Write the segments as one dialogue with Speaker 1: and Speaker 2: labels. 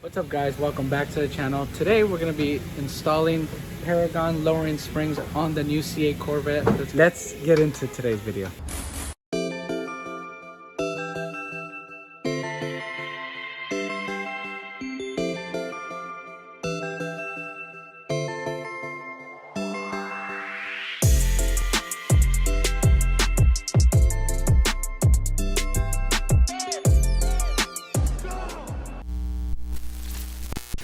Speaker 1: What's up guys, welcome back to the channel. Today we're going to be installing Paragon lowering springs on the new C8 Corvette. Let's get into today's video.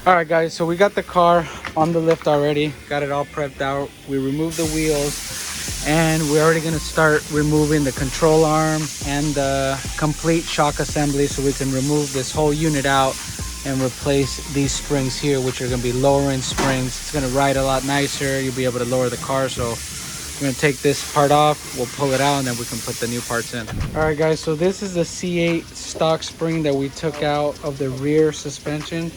Speaker 1: All right guys, so we got the car on the lift already, got it all prepped out. We removed the wheels and we're already going to start removing the control arm and the complete shock assembly, so we can remove this whole unit out and replace these springs here, which are going to be lowering springs. It's going to ride a lot nicer. You'll be able to lower the car. So we're going to take this part off, we'll pull it out, and then we can put the new parts in. All right guys, so this is the C8 stock spring that we took out of the rear suspension,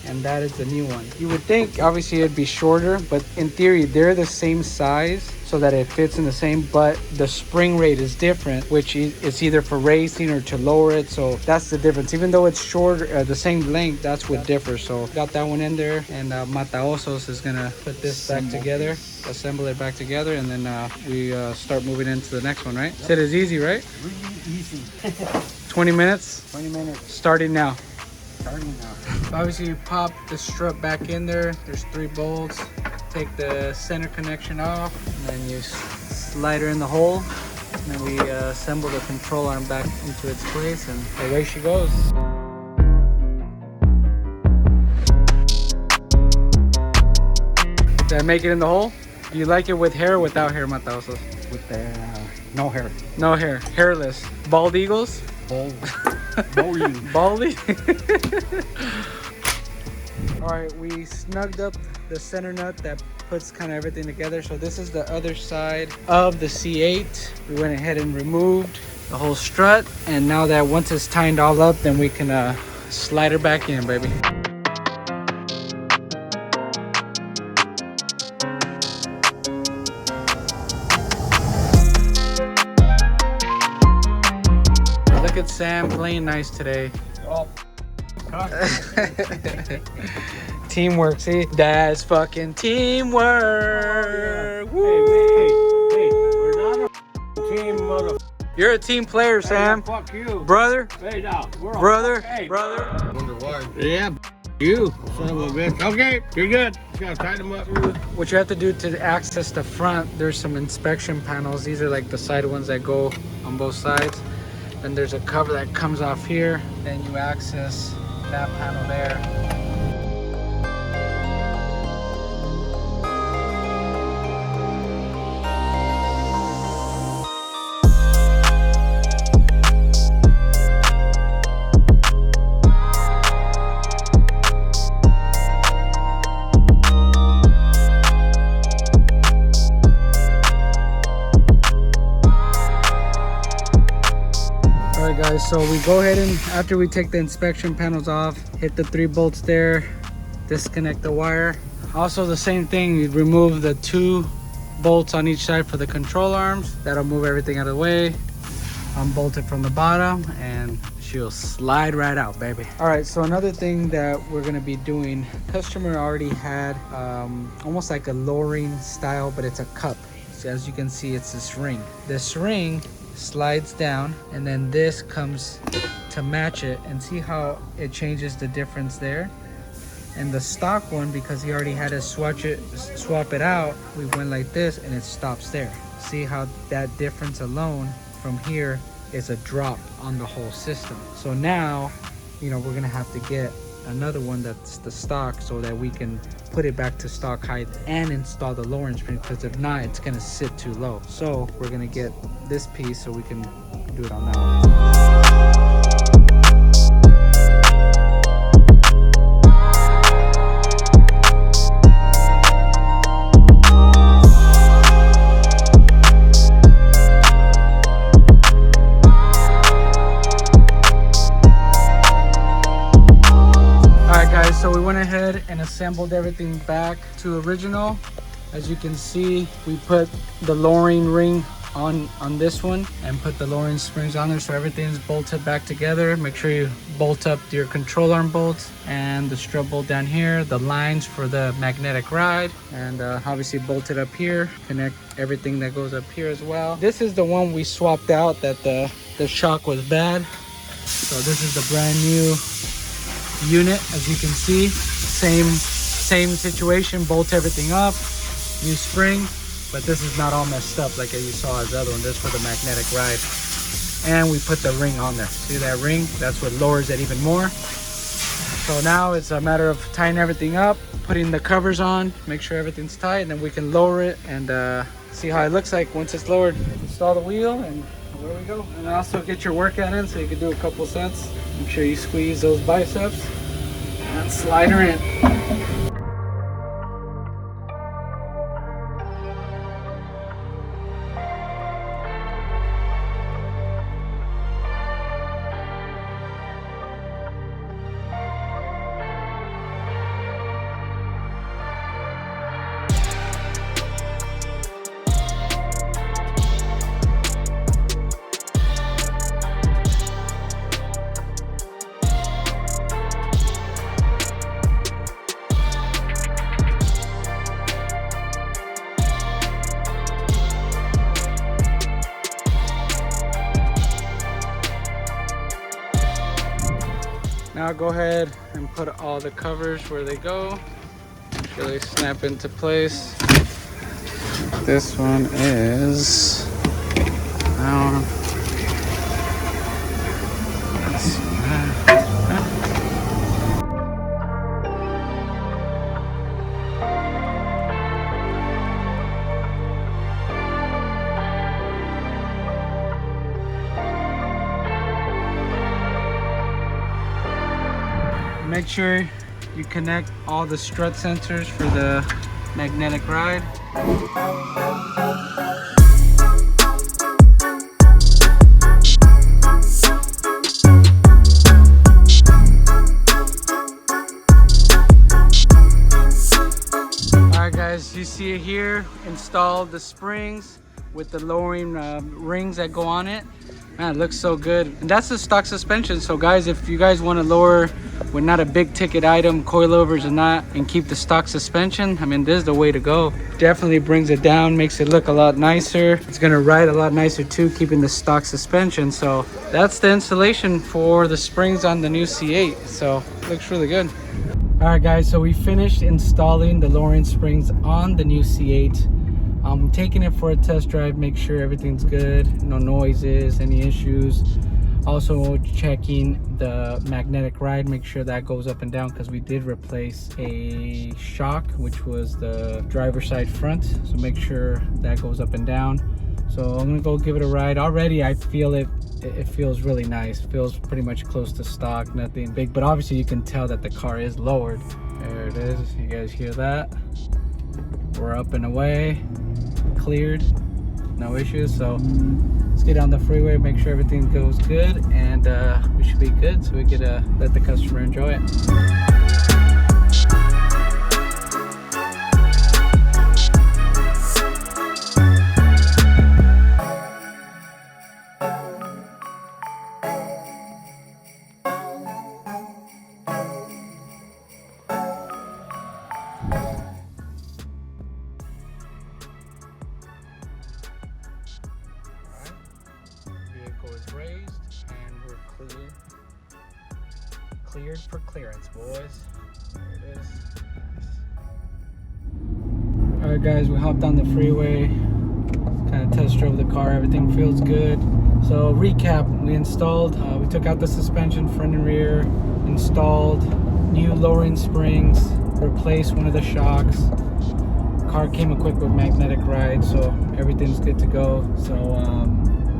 Speaker 1: and that is the new one. You would think obviously it'd be shorter, but in theory they're the same size so that it fits in the same, but the spring rate is different, which is either for racing or to lower it. So that's the difference. Even though it's shorter, the same length, that's what differs. So got that one in there, and Mataosos is gonna put this back together, assemble it back together, and then we start moving into the next one, right? Yep. Said it's easy, right?
Speaker 2: Really easy.
Speaker 1: 20 minutes?
Speaker 2: 20 minutes.
Speaker 1: Starting now.
Speaker 2: Starting now.
Speaker 1: So obviously you pop the strut back in there. There's 3 bolts. Take the center connection off, and then you slide her in the hole, and then we assemble the control arm back into its place, and away she goes. Did I make it in the hole? Do you like it with hair or without hair, Mataosos?
Speaker 2: With the no hair.
Speaker 1: No hair. Hairless. Bald eagles?
Speaker 2: Bald. Balding.
Speaker 1: Baldy? Alright, we snugged up the center nut that puts kind of everything together. So this is the other side of the C8. We went ahead and removed the whole strut, and now that once it's tightened all up, then we can slide her back in, baby. Look at Sam playing nice today.
Speaker 2: Oh.
Speaker 1: Teamwork, see? That's fucking teamwork.
Speaker 2: Oh, yeah. Hey, we're not a team, mother.
Speaker 1: You're a team player, Sam.
Speaker 2: Hey, fuck you.
Speaker 1: Brother.
Speaker 2: Hey, now.
Speaker 1: Brother.
Speaker 2: Hey.
Speaker 1: Brother.
Speaker 3: I wonder why.
Speaker 2: Yeah, you. Son of a bitch. Okay, you're good. You gotta tighten them up.
Speaker 1: What you have to do to access the front, there's some inspection panels. These are like the side ones that go on both sides. Then there's a cover that comes off here. Then you access that panel there. Guys, so we go ahead and after we take the inspection panels off, hit the 3 bolts there, disconnect the wire. Also the same thing, you remove the 2 bolts on each side for the control arms. That'll move everything out of the way. Unbolt it from the bottom and she'll slide right out, baby. All right, so another thing that we're gonna be doing, customer already had almost like a lowering style, but it's a cup. So as you can see, it's this ring. This ring slides down, and then this comes to match it, and see how it changes the difference there. And the stock one, because he already had to swap it out, we went like this and it stops there. See how that difference alone from here is a drop on the whole system. So now, you know, we're gonna have to get another one that's the stock so that we can put it back to stock height and install the lowering spring, because if not, it's gonna sit too low. So we're gonna get this piece so we can do it on that one. So we went ahead and assembled everything back to original. As you can see, we put the lowering ring on this one and put the lowering springs on there, so everything's bolted back together. Make sure you bolt up your control arm bolts and the strut bolt down here, the lines for the magnetic ride, and obviously bolted up here. Connect everything that goes up here as well. This is the one we swapped out that the shock was bad, so this is the brand new unit. As you can see, same situation, bolt everything up, new spring, but this is not all messed up like you saw as the other one. This for the magnetic ride. And we put the ring on there. See that ring? That's what lowers it even more. So now it's a matter of tying everything up, putting the covers on, make sure everything's tight, and then we can lower it and see how it looks like once it's lowered. Install the wheel and there we go. And also get your workout in so you can do a couple sets. Make sure you squeeze those biceps and slide her in. Now go ahead and put all the covers where they go. Make sure they snap into place. This one is make sure you connect all the strut sensors for the magnetic ride. Alright guys, you see it here, installed the springs with the lowering rings that go on it. Man, it looks so good. And that's the stock suspension. So guys, if you guys want to lower with not a big ticket item, coilovers and that, and keep the stock suspension, I mean, this is the way to go. Definitely brings it down, makes it look a lot nicer. It's gonna ride a lot nicer too, keeping the stock suspension. So that's the installation for the springs on the new C8. So looks really good. All right guys, so we finished installing the lowering springs on the new C8. I'm taking it for a test drive, make sure everything's good, no noises, any issues. Also checking the magnetic ride, make sure that goes up and down, because we did replace a shock, which was the driver's side front. So make sure that goes up and down. So I'm gonna go give it a ride. Already I feel it feels really nice. It feels pretty much close to stock, nothing big, but obviously you can tell that the car is lowered. There it is, you guys hear that? We're up and away, cleared, no issues. So let's get on the freeway, make sure everything goes good, and we should be good, so we get to let the customer enjoy it. Is raised and we're cleared for clearance, boys. There it is. Nice. All right guys, we hopped on the freeway, kind of test drove the car, everything feels good. So recap, we installed, we took out the suspension front and rear, installed new lowering springs, replaced one of the shocks. Car came equipped with magnetic ride, so everything's good to go. So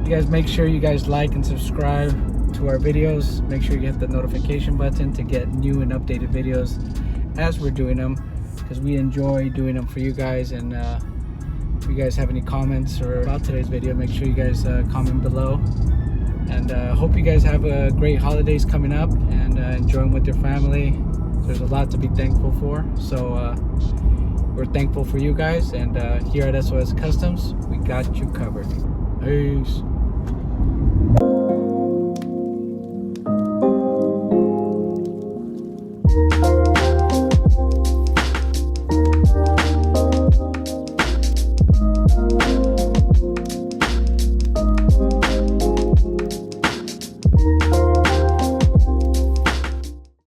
Speaker 1: you guys make sure you guys like and subscribe to our videos. Make sure you hit the notification button to get new and updated videos as we're doing them, because we enjoy doing them for you guys. And if you guys have any comments or about today's video, make sure you guys comment below. And hope you guys have a great holidays coming up and enjoy them with your family. There's a lot to be thankful for, so we're thankful for you guys. And here at SOS Customs, we got you covered. Peace.